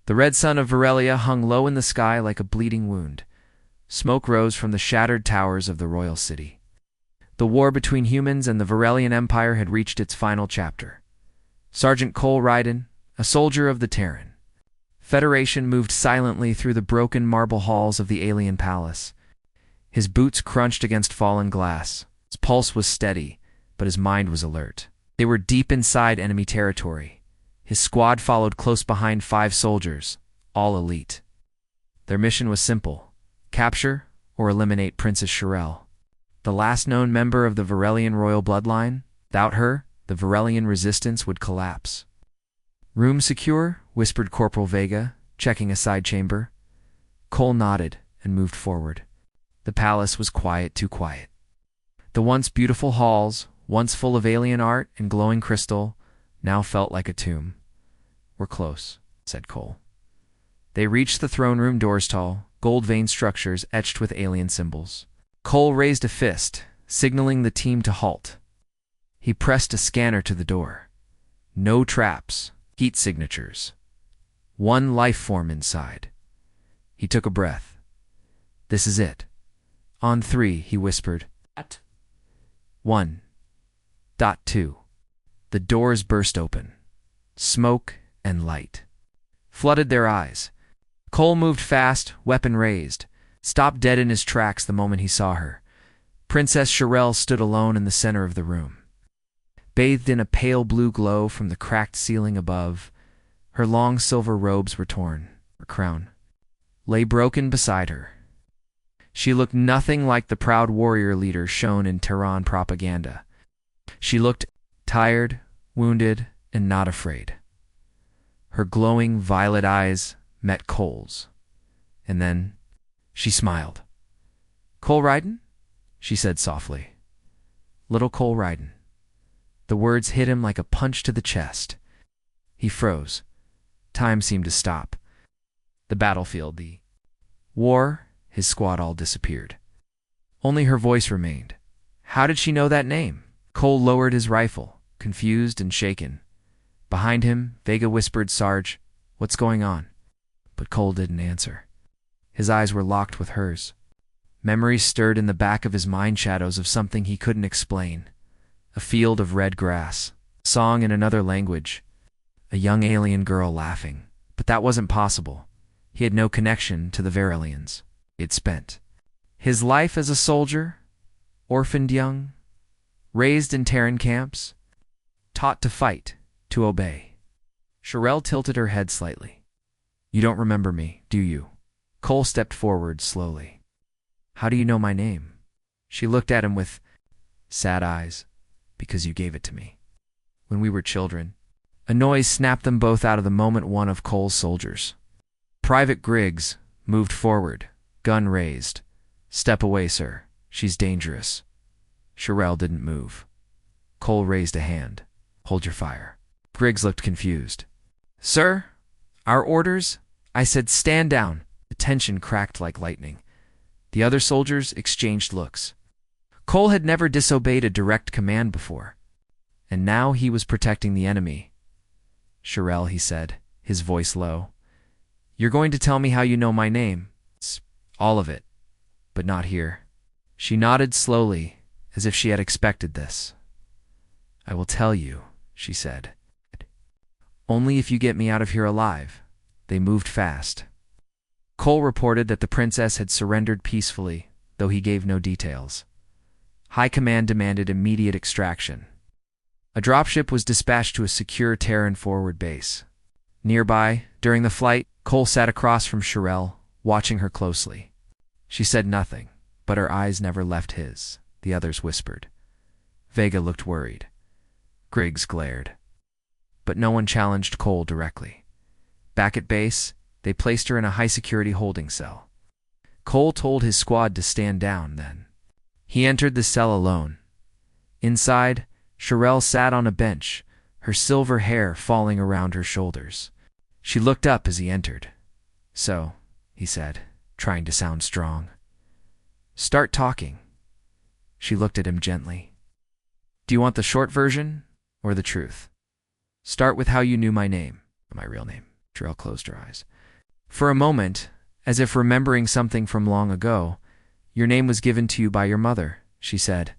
The red sun of Varelia hung low in the sky like a bleeding wound. Smoke rose from the shattered towers of the royal city. The war between humans and the Varelian Empire had reached its final chapter. Sergeant Cole Ryden, a soldier of the Terran Federation, moved silently through the broken marble halls of the alien palace. His boots crunched against fallen glass. His pulse was steady, but his mind was alert. They were deep inside enemy territory. His squad followed close behind 5 soldiers, all elite. Their mission was simple: capture or eliminate Princess Shirelle, the last known member of the Varelian royal bloodline. Without her, the Varelian resistance would collapse. "Room secure?" whispered Corporal Vega, checking a side chamber. Cole nodded and moved forward. The palace was quiet, too quiet. The once beautiful halls, once full of alien art and glowing crystal, now felt like a tomb. "We're close," said Cole. They reached the throne room doors, tall, gold-veined structures etched with alien symbols. Cole raised a fist, signaling the team to halt. He pressed a scanner to the door. No traps, heat signatures. One life form inside. He took a breath. "This is it. On 3, he whispered. 1. 2. The doors burst open. Smoke and light flooded their eyes. Cole moved fast, weapon raised, stopped dead in his tracks the moment he saw her. Princess Shirelle stood alone in the center of the room. Bathed in a pale blue glow from the cracked ceiling above, her long silver robes were torn. Her crown lay broken beside her. She looked nothing like the proud warrior leader shown in Tehran propaganda. She looked tired, wounded, and not afraid. Her glowing violet eyes met Cole's, and then she smiled. "Cole Ryden?" she said softly. "Little Cole Ryden." The words hit him like a punch to the chest. He froze. Time seemed to stop. The battlefield, the war, his squad all disappeared. Only her voice remained. How did she know that name? Cole lowered his rifle, confused and shaken. Behind him, Vega whispered, "Sarge, what's going on?" But Cole didn't answer. His eyes were locked with hers. Memories stirred in the back of his mind, shadows of something he couldn't explain. A field of red grass, a song in another language, a young alien girl laughing. But that wasn't possible. He had no connection to the Varelians. He had spent his life as a soldier, orphaned young, raised in Terran camps, taught to fight, to obey. Shirelle tilted her head slightly. "You don't remember me, do you?" Cole stepped forward slowly. "How do you know my name?" She looked at him with sad eyes. "Because you gave it to me. When we were children." A noise snapped them both out of the moment. One of Cole's soldiers, Private Griggs, moved forward, gun raised. "Step away, sir. She's dangerous." Shirelle didn't move. Cole raised a hand. "Hold your fire." Griggs looked confused. "Sir, our orders?" I said, "Stand down." The tension cracked like lightning. The other soldiers exchanged looks. Cole had never disobeyed a direct command before, and now he was protecting the enemy. "Shirelle," he said, his voice low, "you're going to tell me how you know my name. It's all of it, but not here." She nodded slowly, as if she had expected this. "I will tell you," she said. "Only if you get me out of here alive." They moved fast. Cole reported that the princess had surrendered peacefully, though he gave no details. High Command demanded immediate extraction. A dropship was dispatched to a secure Terran forward base. Nearby, during the flight, Cole sat across from Shirelle, watching her closely. She said nothing, but her eyes never left his. The others whispered. Vega looked worried. Griggs glared. But no one challenged Cole directly. Back at base, they placed her in a high-security holding cell. Cole told his squad to stand down then. He entered the cell alone. Inside, Shirelle sat on a bench, her silver hair falling around her shoulders. She looked up as he entered. "So," he said, trying to sound strong. "Start talking." She looked at him gently. "Do you want the short version or the truth? Start with how you knew my name, my real name." Sherelle closed her eyes. For a moment, as if remembering something from long ago, your name was given to you by your mother, she said.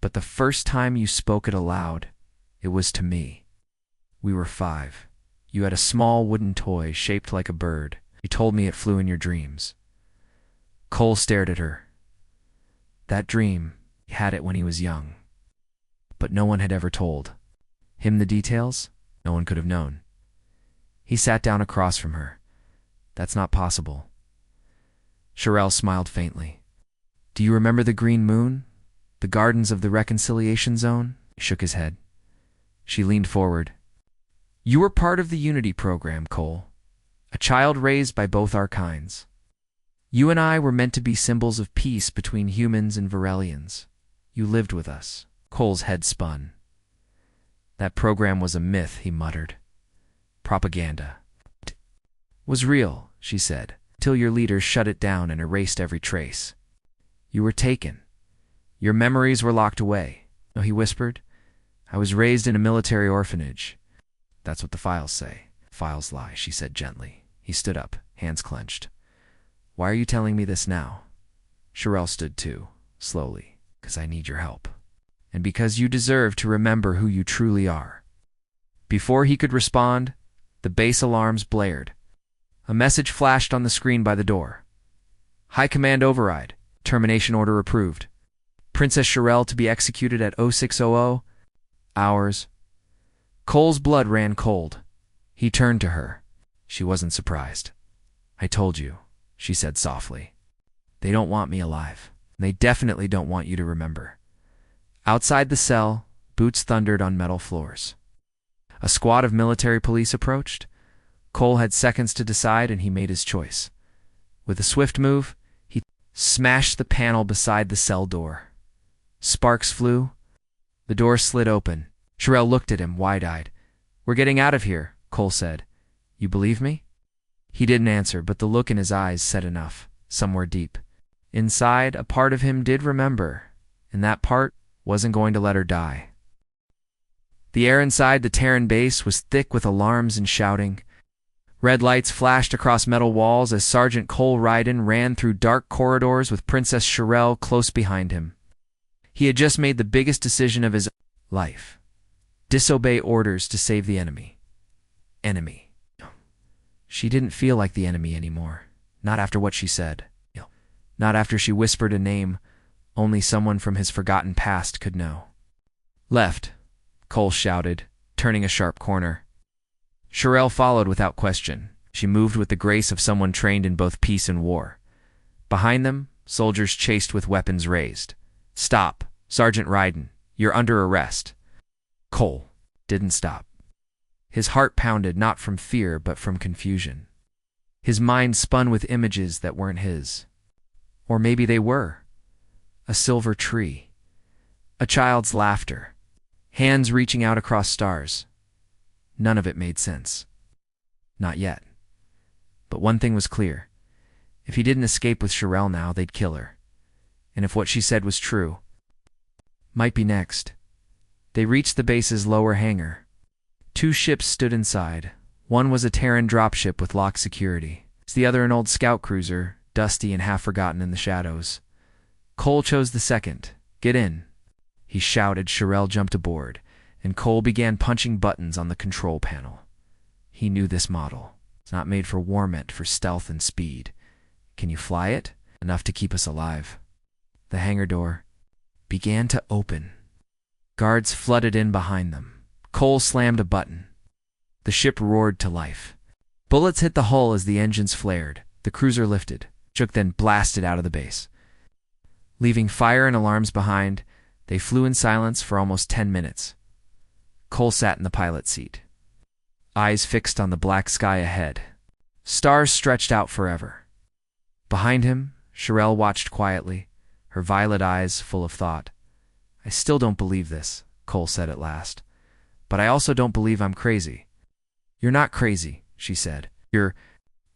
But the first time you spoke it aloud, it was to me. We were 5. You had a small wooden toy shaped like a bird. You told me it flew in your dreams. Cole stared at her. That dream, he had it when he was young. But no one had ever told him the details. No one could have known. He sat down across from her. That's not possible. Sherelle smiled faintly. Do you remember the green moon? The gardens of the reconciliation zone? He shook his head. She leaned forward. You were part of the Unity program, Cole. A child raised by both our kinds. You and I were meant to be symbols of peace between humans and Varelians. You lived with us. Cole's head spun. That program was a myth, he muttered. Propaganda. It was real, she said, till your leaders shut it down and erased every trace. You were taken. Your memories were locked away. No, he whispered. I was raised in a military orphanage. That's what the files say. Files lie, she said gently. He stood up, hands clenched. Why are you telling me this now? Sherelle stood too, slowly. Because I need your help. And because you deserve to remember who you truly are. Before he could respond, the base alarms blared. A message flashed on the screen by the door. High Command override. Termination order approved. Princess Sherelle to be executed at 0600 hours. Cole's blood ran cold. He turned to her. She wasn't surprised. I told you, she said softly. They don't want me alive. They definitely don't want you to remember. Outside the cell, boots thundered on metal floors. A squad of military police approached. Cole had seconds to decide, and he made his choice. With a swift move, he smashed the panel beside the cell door. Sparks flew. The door slid open. Sherelle looked at him, wide-eyed. We're getting out of here, Cole said. You believe me? He didn't answer, but the look in his eyes said enough, somewhere deep. Inside, a part of him did remember, and that part wasn't going to let her die. The air inside the Terran base was thick with alarms and shouting. Red lights flashed across metal walls as Sergeant Cole Ryden ran through dark corridors with Princess Sherelle close behind him. He had just made the biggest decision of his life. Disobey orders to save the enemy. Enemy. She didn't feel like the enemy anymore. Not after what she said. Not after she whispered a name only someone from his forgotten past could know. Left, Cole shouted, turning a sharp corner. Sherelle followed without question. She moved with the grace of someone trained in both peace and war. Behind them, soldiers chased with weapons raised. Stop, Sergeant Ryden. You're under arrest. Cole didn't stop. His heart pounded not from fear but from confusion. His mind spun with images that weren't his. Or maybe they were. A silver tree. A child's laughter. Hands reaching out across stars. None of it made sense. Not yet. But one thing was clear. If he didn't escape with Sherelle now, they'd kill her. And if what she said was true, might be next. They reached the base's lower hangar. 2 ships stood inside. One was a Terran dropship with locked security. The other an old scout cruiser, dusty and half-forgotten in the shadows. Cole chose the second. Get in, he shouted. Sherelle jumped aboard, and Cole began punching buttons on the control panel. He knew this model. It's not made for war, meant for stealth and speed. Can you fly it? Enough to keep us alive. The hangar door began to open. Guards flooded in behind them. Cole slammed a button. The ship roared to life. Bullets hit the hull as the engines flared. The cruiser lifted, shook, then blasted out of the base. Leaving fire and alarms behind, they flew in silence for almost 10 minutes. Cole sat in the pilot's seat, eyes fixed on the black sky ahead. Stars stretched out forever. Behind him, Sherelle watched quietly, her violet eyes full of thought. I still don't believe this, Cole said at last. But I also don't believe I'm crazy. You're not crazy, she said. You're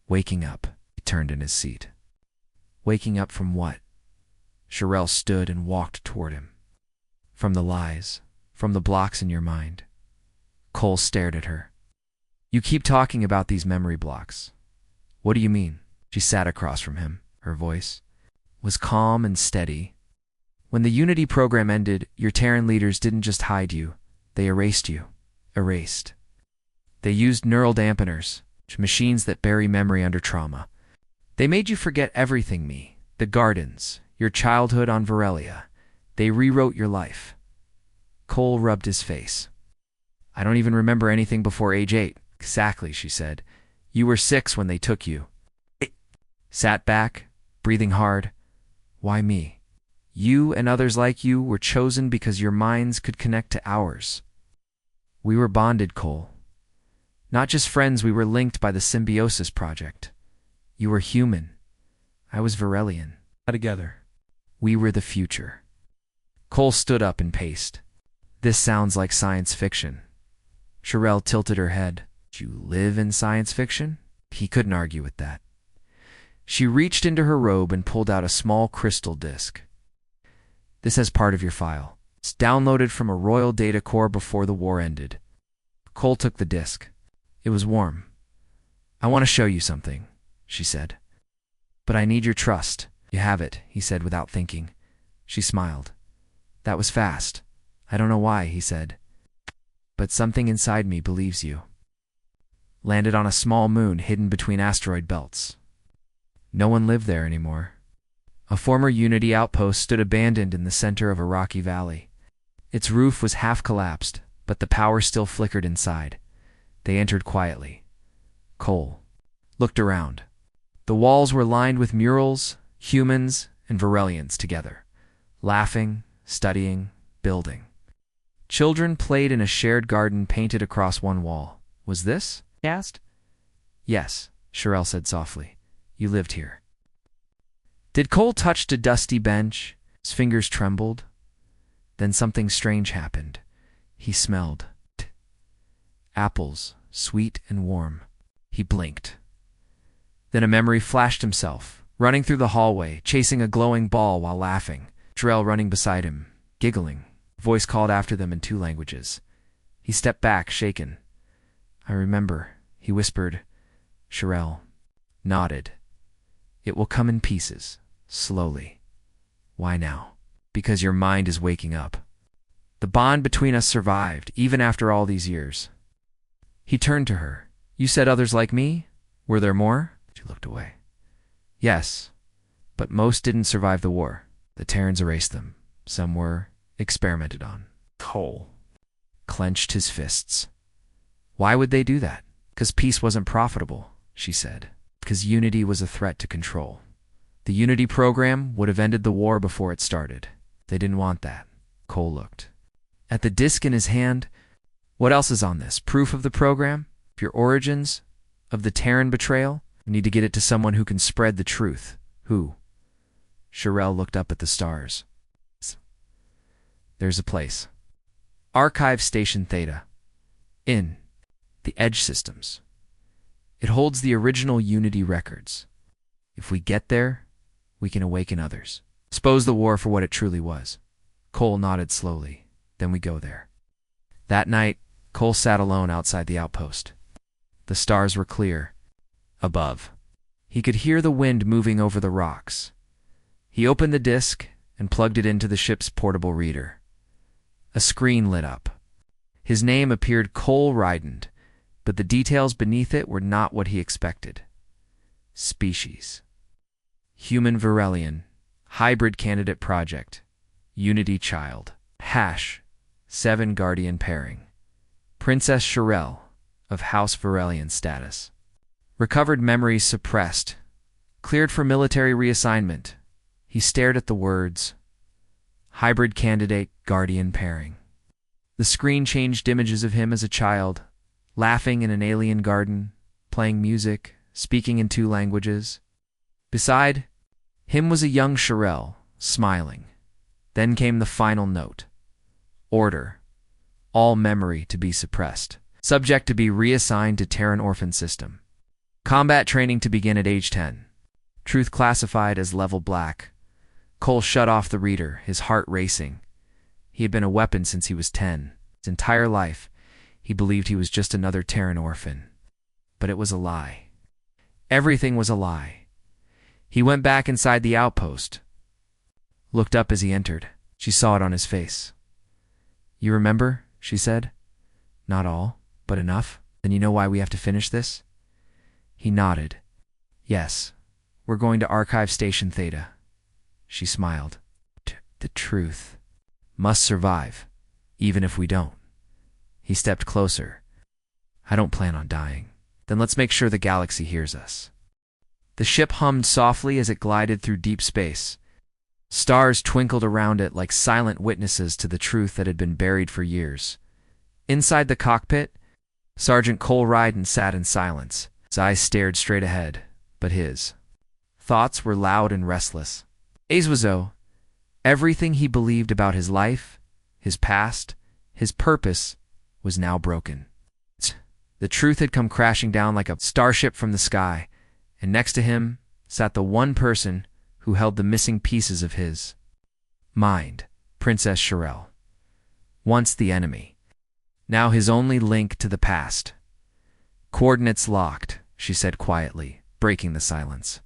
waking up. He turned in his seat. Waking up from what? Sherelle stood and walked toward him. From the lies, from the blocks in your mind. Cole stared at her. You keep talking about these memory blocks. What do you mean? She sat across from him. Her voice was calm and steady. When the Unity program ended, your Terran leaders didn't just hide you. They erased you. Erased. They used neural dampeners, machines that bury memory under trauma. They made you forget everything, me, the gardens, your childhood on Varelia. They rewrote your life. Cole rubbed his face. I don't even remember anything before age 8. Exactly, she said. You were 6 when they took you. Sat back, breathing hard. Why me? You and others like you were chosen because your minds could connect to ours. We were bonded, Cole. Not just friends, we were linked by the Symbiosis Project. You were human. I was Varelian. Together. We were the future. Cole stood up and paced. This sounds like science fiction. Sherelle tilted her head. Do you live in science fiction? He couldn't argue with that. She reached into her robe and pulled out a small crystal disk. This has part of your file. It's downloaded from a royal data core before the war ended. Cole took the disk. It was warm. I want to show you something, she said. But I need your trust. You have it, he said without thinking. She smiled. That was fast. I don't know why, he said. But something inside me believes you. Landed on a small moon hidden between asteroid belts. No one lived there anymore. A former Unity outpost stood abandoned in the center of a rocky valley. Its roof was half collapsed, but the power still flickered inside. They entered quietly. Cole looked around. The walls were lined with murals, humans, and Varelians together, laughing, studying, building. Children played in a shared garden painted across one wall. Was this? He asked. Yes, Sherelle said softly. You lived here. Did Cole touch a dusty bench? His fingers trembled. Then something strange happened. He smelled apples, sweet and warm. He blinked. Then a memory flashed himself, running through the hallway, chasing a glowing ball while laughing. Sherelle running beside him, giggling. A voice called after them in 2 languages. He stepped back, shaken. I remember, he whispered. Sherelle nodded. It will come in pieces, slowly. Why now? Because your mind is waking up. The bond between us survived, even after all these years. He turned to her. You said others like me? Were there more? She looked away. Yes, but most didn't survive the war. The Terrans erased them. Some were experimented on. Cole clenched his fists. Why would they do that? Because peace wasn't profitable, she said. Because Unity was a threat to control. The Unity program would have ended the war before it started. They didn't want that. Cole looked at the disk in his hand. What else is on this? Proof of the program? Of your origins? Of the Terran betrayal? We need to get it to someone who can spread the truth. Who? Sherelle looked up at the stars. There's a place. Archive Station Theta. In the Edge Systems. It holds the original Unity records. If we get there, we can awaken others. Expose the war for what it truly was. Cole nodded slowly. Then we go there. That night, Cole sat alone outside the outpost. The stars were clear. Above, he could hear the wind moving over the rocks. He opened the disk and plugged it into the ship's portable reader. A screen lit up. His name appeared Cole Rydend, but the details beneath it were not what he expected. Species. Human Varelian. Hybrid Candidate Project. Unity Child. Hash. 7 Guardian Pairing. Princess Sherelle, of House Varelian status. Recovered memories suppressed. Cleared for military reassignment. He stared at the words. Hybrid Candidate Guardian Pairing. The screen changed images of him as a child, laughing in an alien garden, playing music, speaking in 2 languages. Beside him was a young Sherelle, smiling. Then came the final note. Order. All memory to be suppressed. Subject to be reassigned to Terran Orphan System. Combat training to begin at age 10. Truth classified as level black. Cole shut off the reader, his heart racing. He had been a weapon since he was 10. His entire life, he believed he was just another Terran orphan. but it was a lie. Everything was a lie. He went back inside the outpost, looked up as he entered. She saw it on his face. "You remember?" she said. "Not all, but enough. Then you know why we have to finish this?" He nodded. "Yes, we're going to Archive Station Theta." She smiled. "The truth must survive, even if we don't." He stepped closer. "I don't plan on dying." "Then let's make sure the galaxy hears us." The ship hummed softly as it glided through deep space. Stars twinkled around it like silent witnesses to the truth that had been buried for years. Inside the cockpit, Sergeant Cole Ryden sat in silence. His eyes stared straight ahead, but his thoughts were loud and restless. Azwazo, everything he believed about his life, his past, his purpose, was now broken. The truth had come crashing down like a starship from the sky, and next to him sat the one person who held the missing pieces of his mind, Princess Sharelle. Once the enemy, now his only link to the past. "Coordinates locked," she said quietly, breaking the silence.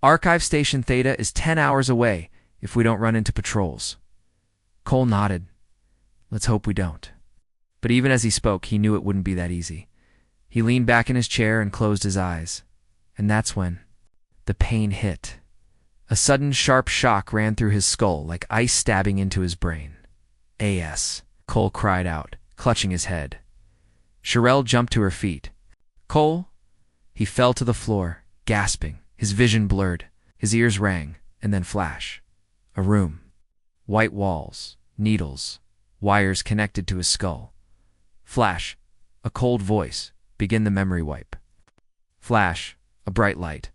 "Archive Station Theta is 10 hours away if we don't run into patrols." Cole nodded. "Let's hope we don't." But even as he spoke, he knew it wouldn't be that easy. He leaned back in his chair and closed his eyes. And that's when the pain hit. A sudden sharp shock ran through his skull like ice stabbing into his brain. "AS," Cole cried out, clutching his head. Sharelle jumped to her feet. "Cole?" He fell to the floor, gasping, his vision blurred. His ears rang, and then flash. A room. White walls, needles, wires connected to his skull. Flash. A cold voice. Begin the memory wipe. Flash. A bright light.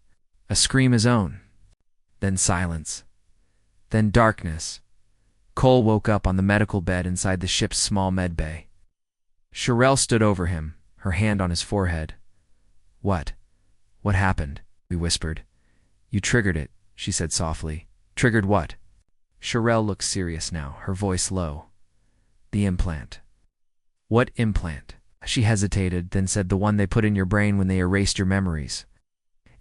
A scream his own. Then silence. Then darkness. Cole woke up on the medical bed inside the ship's small med bay. Sharelle stood over him, her hand on his forehead. "What? What happened?" we whispered. "You triggered it," she said softly. "Triggered what?" Sharelle looked serious now, her voice low. "The implant." "What implant?" She hesitated, then said, "The one they put in your brain when they erased your memories.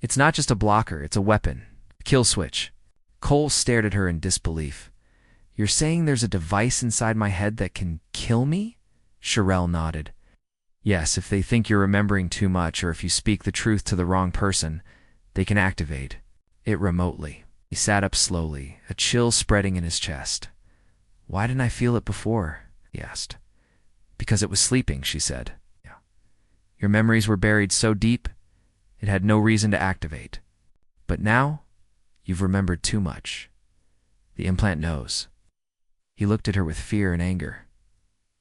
It's not just a blocker, it's a weapon. A kill switch." Cole stared at her in disbelief. "You're saying there's a device inside my head that can kill me?" Sharelle nodded. "Yes, if they think you're remembering too much or if you speak the truth to the wrong person, they can activate it remotely." He sat up slowly, a chill spreading in his chest. "Why didn't I feel it before?" he asked. "Because it was sleeping," she said. "Yeah. Your memories were buried so deep, it had no reason to activate. But now, you've remembered too much. The implant knows." He looked at her with fear and anger.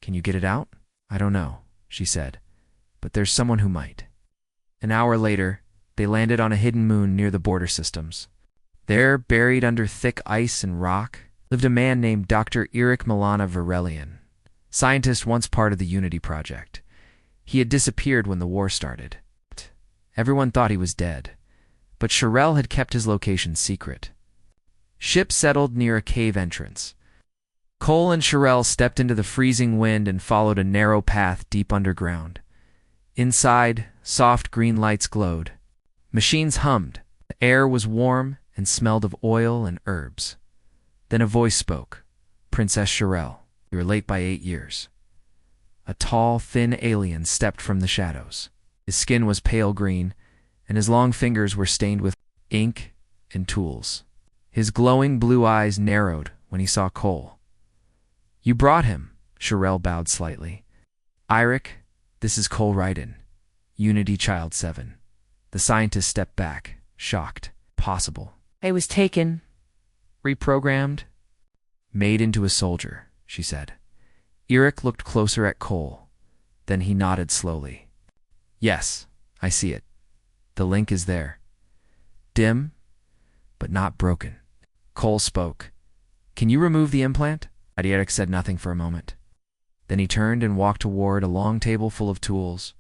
"Can you get it out?" "I don't know," she said, "but there's someone who might." An hour later, they landed on a hidden moon near the border systems. There, buried under thick ice and rock, lived a man named Dr. Eric Milana Varelian, scientist once part of the Unity Project. He had disappeared when the war started. Everyone thought he was dead, but Sharelle had kept his location secret. Ship settled near a cave entrance. Cole and Sharelle stepped into the freezing wind and followed a narrow path deep underground. Inside, soft green lights glowed. Machines hummed. The air was warm and smelled of oil and herbs. Then a voice spoke. "Princess Sharelle, you were late by 8 years." A tall, thin alien stepped from the shadows. His skin was pale green, and his long fingers were stained with ink and tools. His glowing blue eyes narrowed when he saw Cole. "You brought him," Sharelle bowed slightly. "Eric, this is Cole Ryden, Unity Child 7. The scientist stepped back, shocked. "Possible." "I was taken, reprogrammed, made into a soldier," she said. Eric looked closer at Cole. Then he nodded slowly. "Yes, I see it. The link is there. Dim, but not broken." Cole spoke. "Can you remove the implant?" Eric said nothing for a moment. Then he turned and walked toward a long table full of tools.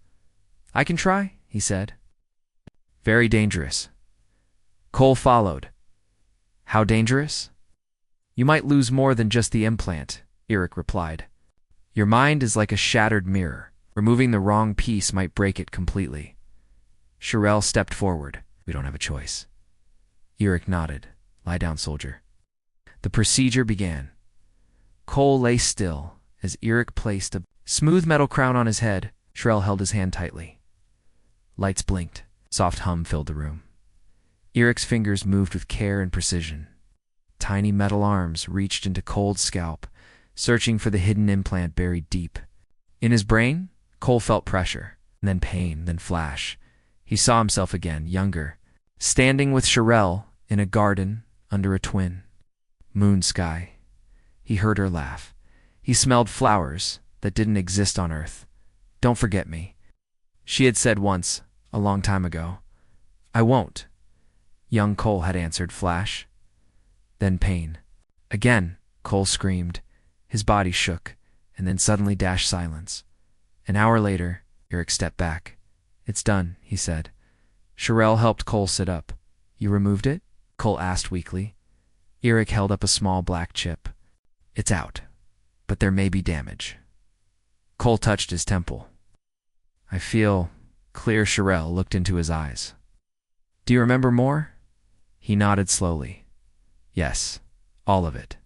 "I can try," he said. "Very dangerous." Cole followed. "How dangerous?" "You might lose more than just the implant," Eric replied. "Your mind is like a shattered mirror. Removing the wrong piece might break it completely." Shirel stepped forward. We don't have a choice. Eric nodded. Lie down, soldier. The procedure began. Cole lay still as Eric placed a smooth metal crown on his head. Shirel held his hand tightly. Lights blinked. Soft hum filled the room. Eric's fingers moved with care and precision. Tiny metal arms reached into Cole's scalp, searching for the hidden implant buried deep. In his brain, Cole felt pressure, then pain, then flash. He saw himself again, younger, standing with Shirel in a garden under a twin moon sky. He heard her laugh. He smelled flowers that didn't exist on Earth. Don't forget me, she had said once, a long time ago. I won't, young Cole had answered, flash. Then pain. Again, Cole screamed. His body shook, and then suddenly dashed silence. An hour later, Eric stepped back. It's done, he said. Shirel helped Cole sit up. You removed it? Cole asked weakly. Eric held up a small black chip. It's out, but there may be damage. Cole touched his temple. I feel clear. Shirel looked into his eyes. Do you remember more? He nodded slowly. Yes, all of it.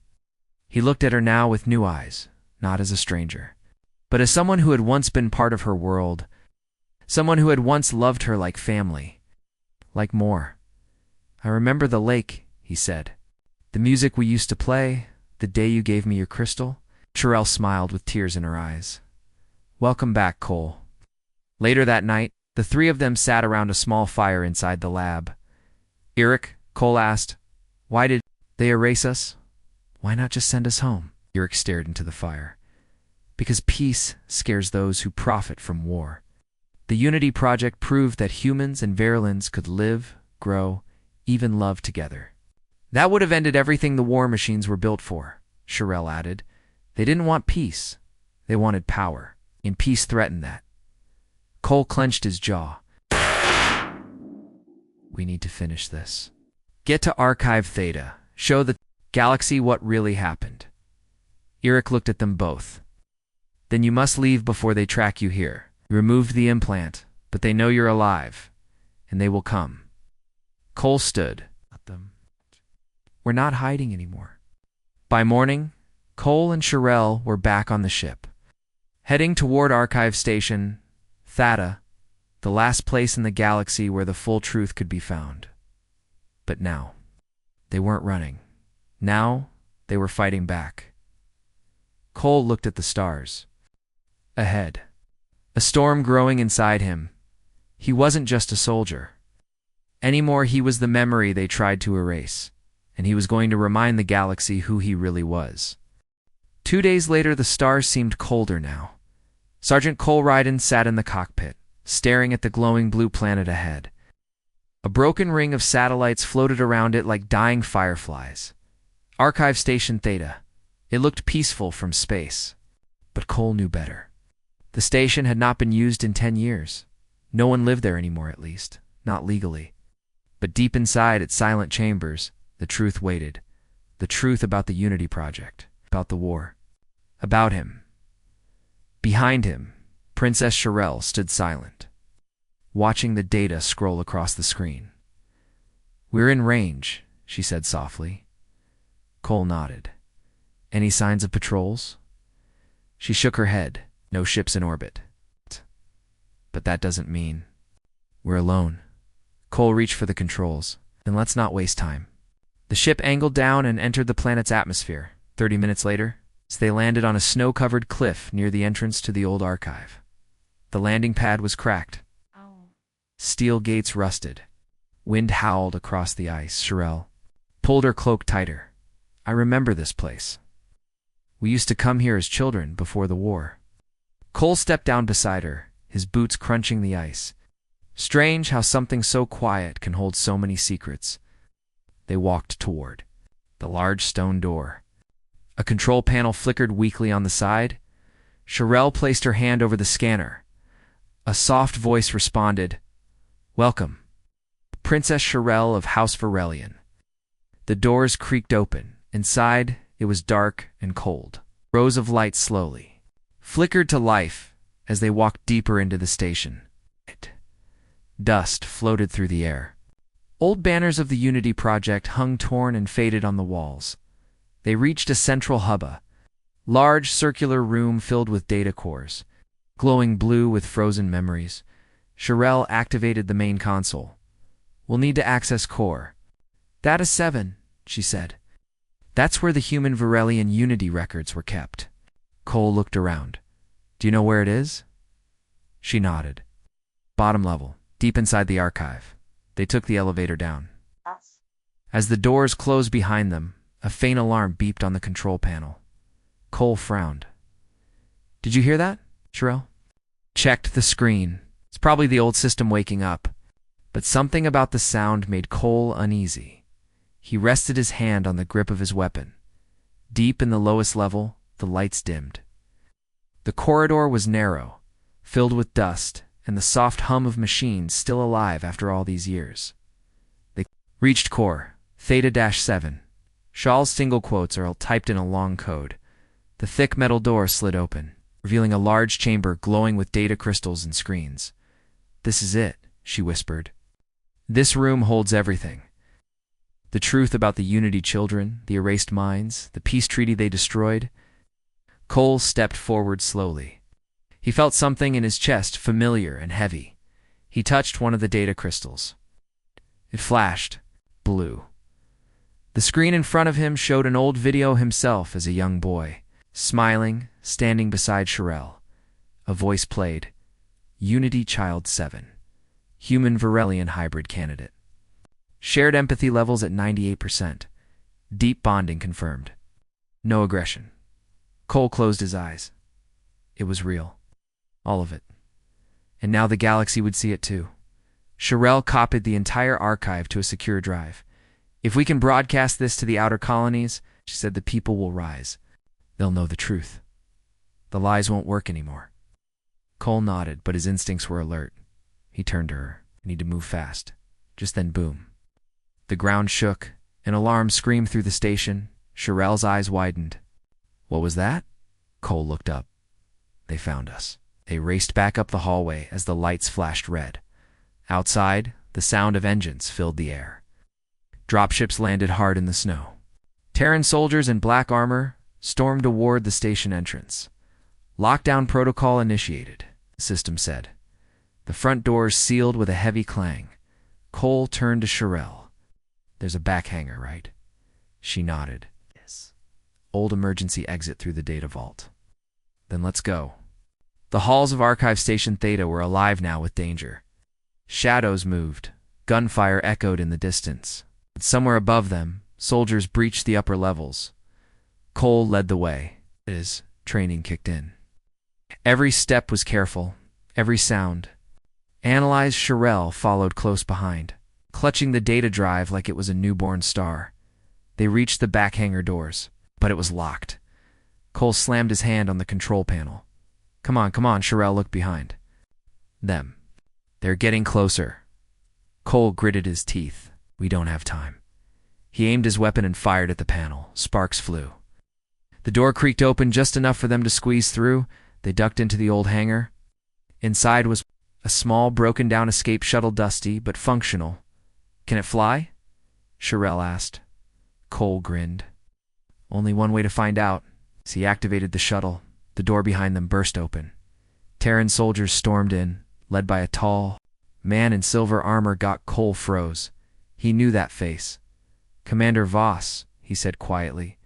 He looked at her now with new eyes, not as a stranger, but as someone who had once been part of her world, someone who had once loved her like family, like more. I remember the lake, he said. The music we used to play, the day you gave me your crystal. Shirel smiled with tears in her eyes. Welcome back, Cole. Later that night, the three of them sat around a small fire inside the lab. Eric, Cole asked, why did they erase us? Why not just send us home? Eric stared into the fire. Because peace scares those who profit from war. The Unity Project proved that humans and Verlins could live, grow, even love together. That would have ended everything the war machines were built for, Shirel added. They didn't want peace. They wanted power, and peace threatened that. Cole clenched his jaw. We need to finish this. Get to Archive Theta. Show the galaxy what really happened. Eric looked at them both. Then you must leave before they track you here. You removed the implant, but they know you're alive, and they will come. Cole stood. We're not hiding anymore. By morning, Cole and Shirel were back on the ship, heading toward Archive Station Theta, the last place in the galaxy where the full truth could be found. But now, they weren't running. Now, they were fighting back. Cole looked at the stars. Ahead, a storm growing inside him. He wasn't just a soldier. Anymore, he was the memory they tried to erase, and he was going to remind the galaxy who he really was. 2 days later, the stars seemed colder now. Sergeant Cole Ryden sat in the cockpit, staring at the glowing blue planet ahead. A broken ring of satellites floated around it like dying fireflies. Archive Station Theta. It looked peaceful from space. But Cole knew better. The station had not been used in 10 years. No one lived there anymore, at least. Not legally. But deep inside its silent chambers, the truth waited. The truth about the Unity Project. About the war. About him. Behind him, Princess Shirel stood silent, watching the data scroll across the screen. We're in range, she said softly. Cole nodded. Any signs of patrols? She shook her head. No ships in orbit. But that doesn't mean we're alone. Cole reached for the controls. Then let's not waste time. The ship angled down and entered the planet's atmosphere. 30 minutes later, they landed on a snow-covered cliff near the entrance to the old archive. The landing pad was cracked. Steel gates rusted. Wind howled across the ice. Shirel pulled her cloak tighter. I remember this place. We used to come here as children before the war. Cole stepped down beside her, his boots crunching the ice. Strange how something so quiet can hold so many secrets. They walked toward the large stone door. A control panel flickered weakly on the side. Shirel placed her hand over the scanner. A soft voice responded, Welcome, Princess Shirel of House Verelion. The doors creaked open. Inside, it was dark and cold. Rows of light slowly flickered to life as they walked deeper into the station. Dust floated through the air. Old banners of the Unity project hung torn and faded on the walls. They reached a central hub, a large circular room filled with data cores, glowing blue with frozen memories. Sherelle activated the main console. "We'll need to access core. Data 7, she said. That's where the human Varelian Unity records were kept. Cole looked around. "Do you know where it is?" She nodded. "Bottom level, deep inside the archive." They took the elevator down. As the doors closed behind them, a faint alarm beeped on the control panel. Cole frowned. "Did you hear that, Sherelle?" Checked the screen. It's probably the old system waking up. But something about the sound made Cole uneasy. He rested his hand on the grip of his weapon. Deep in the lowest level, the lights dimmed. The corridor was narrow, filled with dust, and the soft hum of machines still alive after all these years. They reached core, Theta-7. Shaw's single quotes are all typed in a long code. The thick metal door slid open, revealing a large chamber glowing with data crystals and screens. "This is it," she whispered. "This room holds everything. The truth about the Unity children, the erased minds, the peace treaty they destroyed." Cole stepped forward slowly. He felt something in his chest familiar and heavy. He touched one of the data crystals. It flashed blue. The screen in front of him showed an old video himself as a young boy, smiling, standing beside Sherelle. A voice played, "Unity Child 7. Human Varelian hybrid candidate. Shared empathy levels at 98%. Deep bonding confirmed. No aggression." Cole closed his eyes. It was real. All of it. And now the galaxy would see it too. Sherelle copied the entire archive to a secure drive. "If we can broadcast this to the outer colonies," she said, "the people will rise. They'll know the truth. The lies won't work anymore." Cole nodded, but his instincts were alert. He turned to her. "I need to move fast." Just then, boom. The ground shook. An alarm screamed through the station. Sherelle's eyes widened. "What was that?" Cole looked up. "They found us." They raced back up the hallway as the lights flashed red. Outside, the sound of engines filled the air. Dropships landed hard in the snow. Terran soldiers in black armor stormed toward the station entrance. "Lockdown protocol initiated," the system said. The front doors sealed with a heavy clang. Cole turned to Sherelle. "There's a back hangar, right?" She nodded. "Yes." "Old emergency exit through the data vault." "Then let's go." The halls of Archive Station Theta were alive now with danger. Shadows moved. Gunfire echoed in the distance. But somewhere above them, soldiers breached the upper levels. Cole led the way. His training kicked in. Every step was careful. Every sound. Analyzed Sherelle followed close behind, clutching the data drive like it was a newborn star. They reached the back hangar doors, but it was locked. Cole slammed his hand on the control panel. Come on, Sherelle looked behind. Them. "They're getting closer." Cole gritted his teeth. "We don't have time." He aimed his weapon and fired at the panel. Sparks flew. The door creaked open just enough for them to squeeze through. They ducked into the old hangar. Inside was a small, broken-down escape shuttle, dusty but functional. "Can it fly?" Sherelle asked. Cole grinned. "Only one way to find out." As he activated the shuttle, the door behind them burst open. Terran soldiers stormed in, led by a tall man in silver armor. Cole froze. He knew that face. "Commander Voss," he said quietly.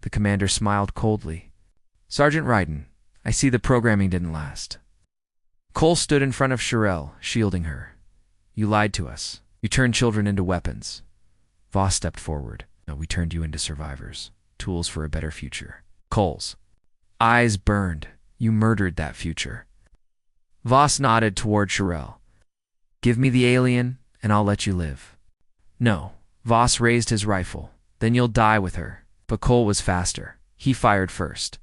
The commander smiled coldly. "Sergeant Ryden, I see the programming didn't last." Cole stood in front of Sherelle, shielding her. "You lied to us. You turned children into weapons." Voss stepped forward. "No, we turned you into survivors. Tools for a better future." Cole's eyes burned. "You murdered that future." Voss nodded toward Sherelle. "Give me the alien, and I'll let you live." "No." Voss raised his rifle. "Then you'll die with her." But Cole was faster. He fired first.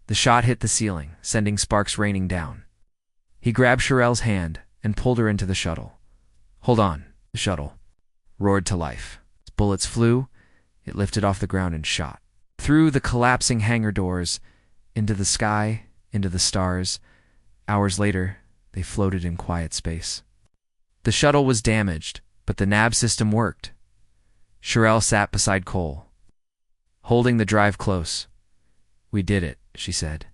The shot hit the ceiling, sending sparks raining down. He grabbed Sherelle's hand and pulled her into the shuttle. "Hold on." The shuttle roared to life. As bullets flew, it lifted off the ground and shot. Through the collapsing hangar doors, into the sky, into the stars. Hours later, they floated in quiet space. The shuttle was damaged, but the nav system worked. Sherelle sat beside Cole, holding the drive close. "We did it," she said.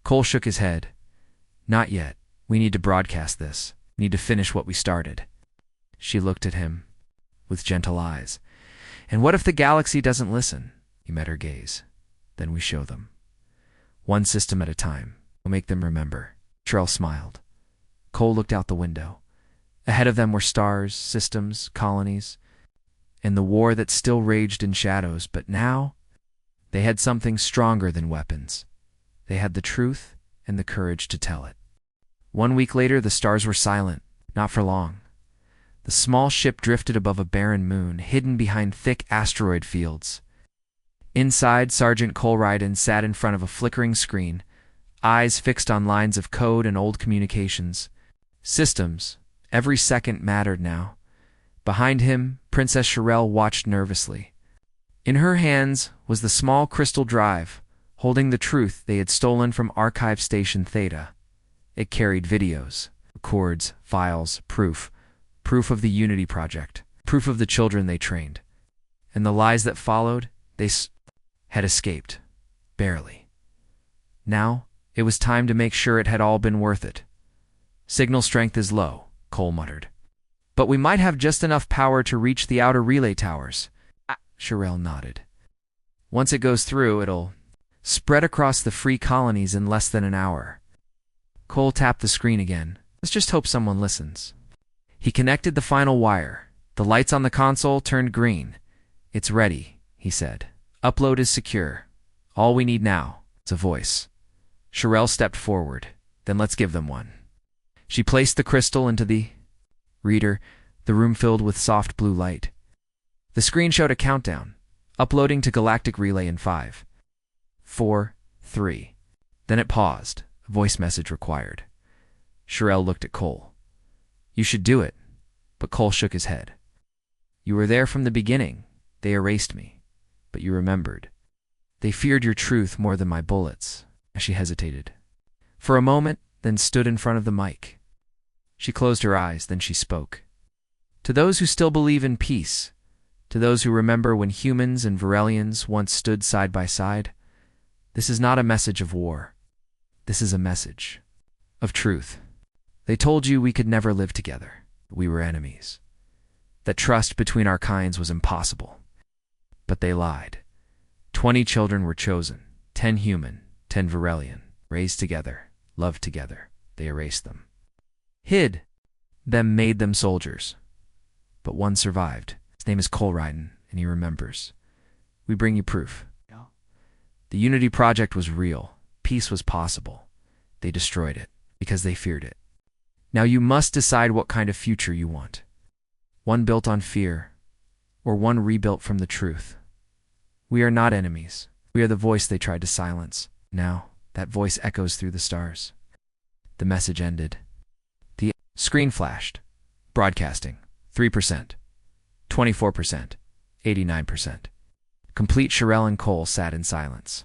Cole shook his head. "Not yet. We need to broadcast this. Need to finish what we started." She looked at him with gentle eyes. "And what if the galaxy doesn't listen?" He met her gaze. "Then we show them. One system at a time. We'll make them remember." Sherelle smiled. Cole looked out the window. Ahead of them were stars, systems, colonies, and the war that still raged in shadows. But now, they had something stronger than weapons. They had the truth and the courage to tell it. 1 week later, the stars were silent, not for long. The small ship drifted above a barren moon, hidden behind thick asteroid fields. Inside, Sergeant Colryden sat in front of a flickering screen, eyes fixed on lines of code and old communications. Systems. Every second mattered now. Behind him, Princess Sherelle watched nervously. In her hands was the small crystal drive, holding the truth they had stolen from Archive Station Theta. It carried videos, records, files, proof of the Unity Project, proof of the children they trained. And the lies that followed, they had escaped. Barely. Now, it was time to make sure it had all been worth it. "Signal strength is low," Cole muttered. "But we might have just enough power to reach the outer relay towers." Sherelle nodded. "Once it goes through, it'll spread across the free colonies in less than an hour." Cole tapped the screen again. "Let's just hope someone listens." He connected the final wire. The lights on the console turned green. "It's ready," he said. "Upload is secure. All we need now is a voice." Sherelle stepped forward. "Then let's give them one." She placed the crystal into the reader, the room filled with soft blue light. The screen showed a countdown, uploading to Galactic Relay in 5, 4, 3. Then it paused, a voice message required. Sherelle looked at Cole. "You should do it." But Cole shook his head. "You were there from the beginning. They erased me. But you remembered. They feared your truth more than my bullets." She hesitated. For a moment, then stood in front of the mic. She closed her eyes, then she spoke. "To those who still believe in peace, to those who remember when humans and Varelians once stood side by side, this is not a message of war. This is a message of truth. They told you we could never live together. We were enemies. That trust between our kinds was impossible. But they lied. 20 children were chosen, 10 human, 10 Varelian, raised together, loved together. They erased them. Hid them, made them soldiers. But one survived. His name is Colryden, and he remembers. We bring you proof. The Unity Project was real. Peace was possible. They destroyed it because they feared it. Now you must decide what kind of future you want. One built on fear, or one rebuilt from the truth. We are not enemies. We are the voice they tried to silence. Now, that voice echoes through the stars. The message ended. The screen flashed. Broadcasting. 3%. 24%. 89%. Complete. Sherelle and Cole sat in silence.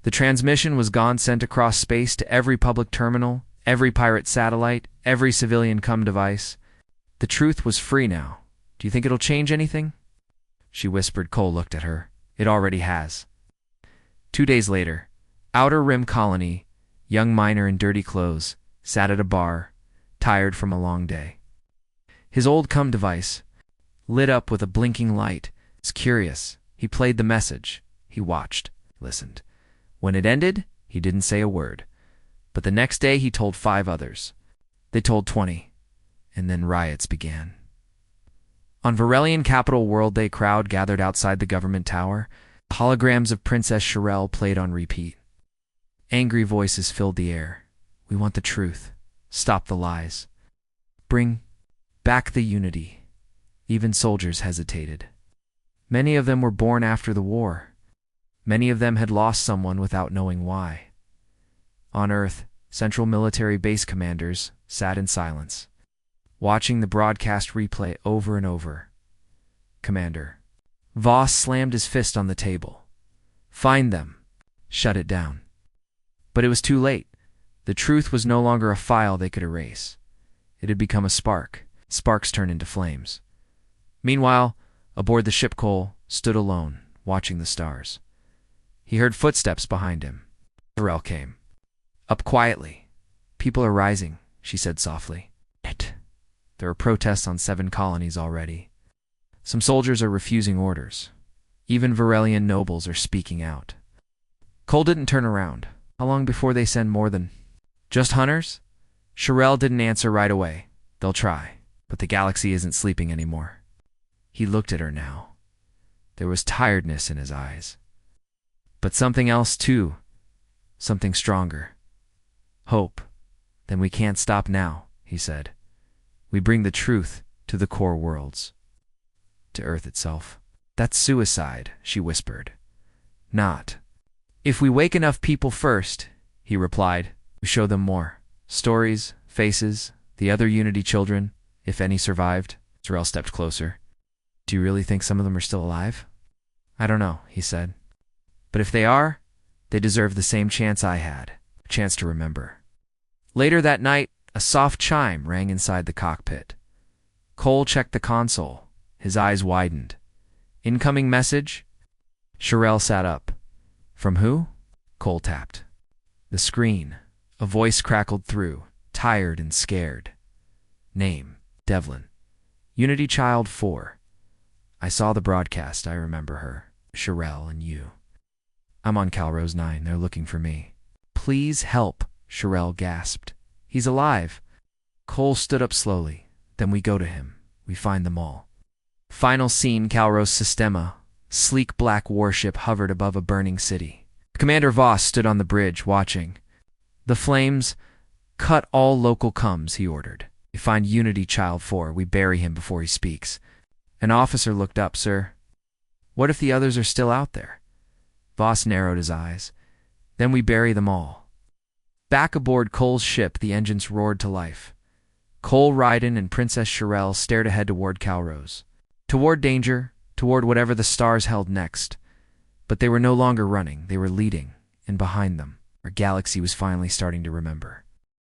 The transmission was gone, sent across space to every public terminal, every pirate satellite, every civilian device. The truth was free now. Do you think it'll change anything? She whispered. Cole looked at her. It already has. 2 days later, Outer Rim Colony, young miner in dirty clothes, sat at a bar, tired from a long day. His old device lit up with a blinking light. It's curious. He played the message. He watched, listened. When it ended, he didn't say a word. But the next day he told 5 others. They told 20. And then riots began. On Varelian capital World Day, crowd gathered outside the government tower. Holograms of Princess Sherelle played on repeat. Angry voices filled the air. We want the truth. Stop the lies. Bring back the unity. Even soldiers hesitated. Many of them were born after the war. Many of them had lost someone without knowing why. On Earth, Central Military Base commanders sat in silence, watching the broadcast replay over and over. Commander Voss slammed his fist on the table. Find them. Shut it down. But it was too late. The truth was no longer a file they could erase. It had become a spark. Sparks turned into flames. Meanwhile, aboard the ship, Cole stood alone, watching the stars. He heard footsteps behind him. Sorrel came. Up quietly. "People are rising," she said softly. "There are protests on 7 colonies already. Some soldiers are refusing orders. Even Varelian nobles are speaking out." Cole didn't turn around. "How long before they send more than just hunters?" Sorrel didn't answer right away. "They'll try, but the galaxy isn't sleeping anymore." He looked at her now. There was tiredness in his eyes. But something else too. Something stronger. "Hope. Then we can't stop now," he said. "We bring the truth to the core worlds. To Earth itself." "That's suicide," she whispered. "Not. If we wake enough people first," he replied, "we show them more. Stories, faces, the other Unity children, if any survived." Sorrel stepped closer. "Do you really think some of them are still alive?" "I don't know," he said. "But if they are, they deserve the same chance I had, a chance to remember." Later that night, a soft chime rang inside the cockpit. Cole checked the console. His eyes widened. "Incoming message?" Sorrel sat up. "From who?" Cole tapped. The screen. A voice crackled through, tired and scared. "Name, Devlin. Unity Child 4. I saw the broadcast. I remember her. Sorrel and you. I'm on Calrose 9. They're looking for me." "Please help," Sorrel gasped. "He's alive." Cole stood up slowly. "Then we go to him. We find them all." Final scene, Calrose Sistema. Sleek black warship hovered above a burning city. Commander Voss stood on the bridge, watching. "The flames, cut all local comms," he ordered. "We find Unity Child 4. We bury him before he speaks." An officer looked up. "Sir, what if the others are still out there?" Voss narrowed his eyes. "Then we bury them all." Back aboard Cole's ship, the engines roared to life. Cole, Ryden, and Princess Sorrel stared ahead toward Calrose. Toward danger, toward whatever the stars held next. But they were no longer running, they were leading, and behind them, our galaxy was finally starting to remember.